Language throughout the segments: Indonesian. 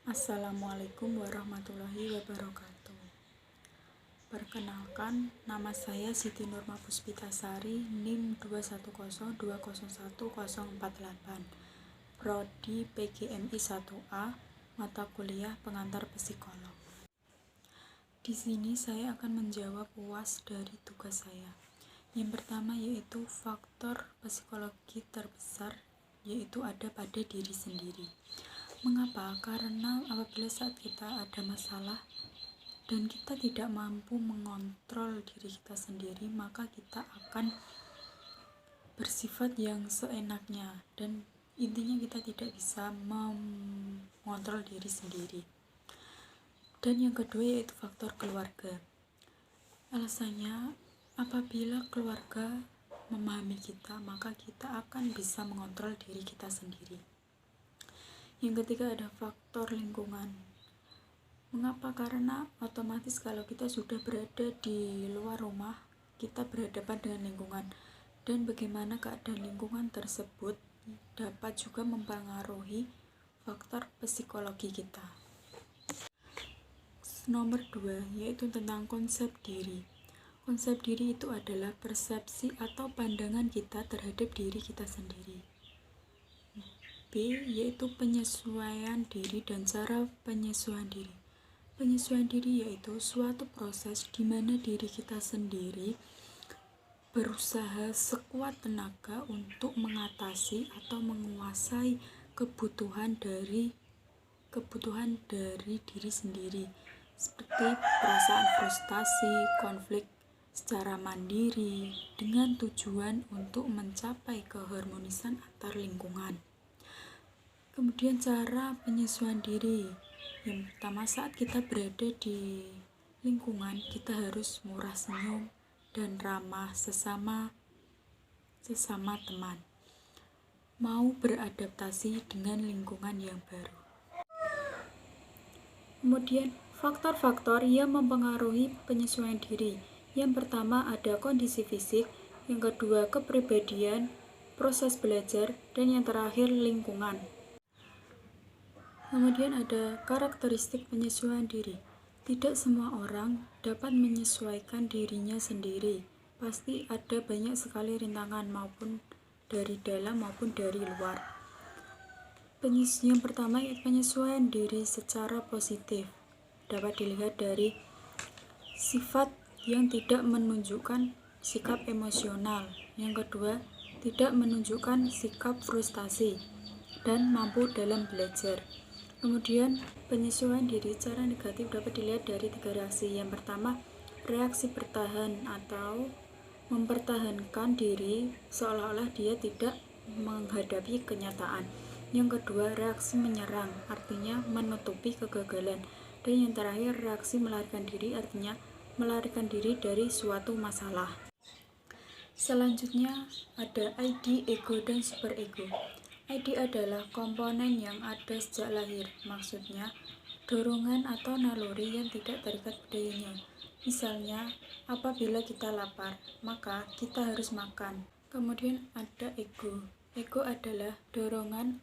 Assalamualaikum warahmatullahi wabarakatuh. Perkenalkan, nama saya Siti Nurma Puspitasari, NIM 21020010048, Prodi PGMI 1A, mata kuliah pengantar psikolog. Di sini saya akan menjawab UAS dari tugas saya. Yang pertama yaitu faktor psikologi terbesar, yaitu ada pada diri sendiri. Mengapa? Karena apabila saat kita ada masalah dan kita tidak mampu mengontrol diri kita sendiri, maka kita akan bersifat yang seenaknya dan intinya kita tidak bisa mengontrol diri sendiri. Dan yang kedua yaitu faktor keluarga. Alasannya, apabila keluarga memahami kita, maka kita akan bisa mengontrol diri kita sendiri. Yang ketiga ada faktor lingkungan. Mengapa? Karena otomatis kalau kita sudah berada di luar rumah, kita berhadapan dengan lingkungan, dan bagaimana keadaan lingkungan tersebut dapat juga mempengaruhi faktor psikologi kita. Nomor 2 yaitu tentang konsep diri. Konsep diri itu adalah persepsi atau pandangan kita terhadap diri kita sendiri. B yaitu penyesuaian diri dan cara penyesuaian diri. Penyesuaian diri yaitu suatu proses di mana diri kita sendiri berusaha sekuat tenaga untuk mengatasi atau menguasai kebutuhan dari diri sendiri, seperti perasaan frustasi, konflik secara mandiri, dengan tujuan untuk mencapai keharmonisan antar lingkungan. Kemudian cara penyesuaian diri. Yang pertama, saat kita berada di lingkungan, kita harus murah senyum dan ramah sesama teman. Mau beradaptasi dengan lingkungan yang baru. Kemudian, faktor-faktor yang mempengaruhi penyesuaian diri. Yang pertama ada kondisi fisik, yang kedua kepribadian, proses belajar, dan yang terakhir lingkungan. Kemudian ada karakteristik penyesuaian diri. Tidak semua orang dapat menyesuaikan dirinya sendiri. Pasti ada banyak sekali rintangan maupun dari dalam maupun dari luar. Yang pertama yaitu penyesuaian diri secara positif. Dapat dilihat dari sifat yang tidak menunjukkan sikap emosional. Yang kedua, tidak menunjukkan sikap frustasi dan mampu dalam belajar. Kemudian penyesuaian diri secara negatif dapat dilihat dari 3 reaksi. Yang pertama, reaksi bertahan atau mempertahankan diri seolah-olah dia tidak menghadapi kenyataan. Yang kedua, reaksi menyerang, artinya menutupi kegagalan. Dan yang terakhir, reaksi melarikan diri, artinya melarikan diri dari suatu masalah. Selanjutnya ada ID, ego, dan superego. ID adalah komponen yang ada sejak lahir, maksudnya dorongan atau naluri yang tidak terikat budayanya. Misalnya, apabila kita lapar, maka kita harus makan. Kemudian ada ego. Ego adalah dorongan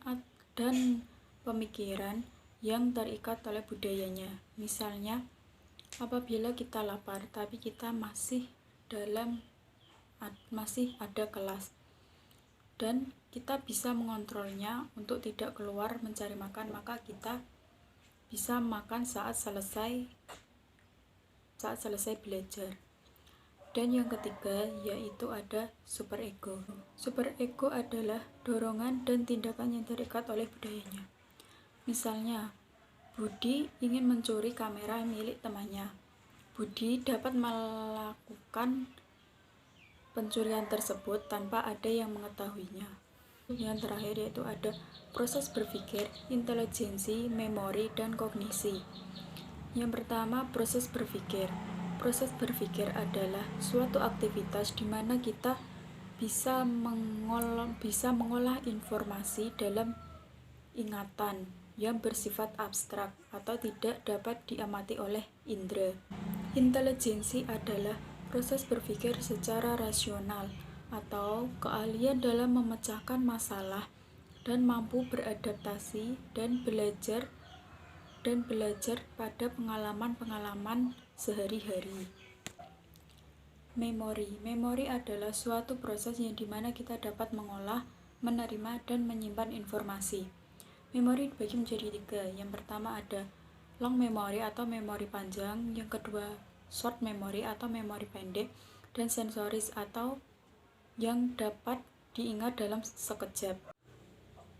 dan pemikiran yang terikat oleh budayanya. Misalnya, apabila kita lapar, tapi kita masih ada kelas, dan kita bisa mengontrolnya untuk tidak keluar mencari makan, maka kita bisa makan saat selesai belajar. Dan yang ketiga yaitu ada superego. Superego adalah dorongan dan tindakan yang terikat oleh budayanya. Misalnya, Budi ingin mencuri kamera milik temannya. Budi dapat melakukan pencurian tersebut tanpa ada yang mengetahuinya. Yang terakhir yaitu ada proses berpikir, intelijensi, memori, dan kognisi. Yang pertama, proses berpikir. Proses berpikir adalah suatu aktivitas di mana kita bisa mengolah informasi dalam ingatan yang bersifat abstrak atau tidak dapat diamati oleh indera. Intelijensi adalah proses berpikir secara rasional atau keahlian dalam memecahkan masalah dan mampu beradaptasi dan belajar dan belajar pada pengalaman-pengalaman sehari-hari. Memori adalah suatu proses yang dimana kita dapat mengolah, menerima, dan menyimpan informasi. Memori dibagi menjadi 3. Yang pertama ada long memory atau memori panjang, yang kedua short memory atau memori pendek, dan sensoris atau yang dapat diingat dalam sekejap.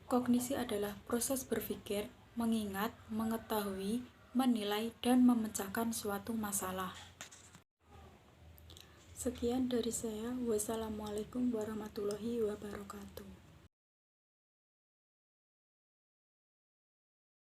Kognisi adalah proses berpikir, mengingat, mengetahui, menilai, dan memecahkan suatu masalah. Sekian dari saya. Wassalamualaikum warahmatullahi wabarakatuh.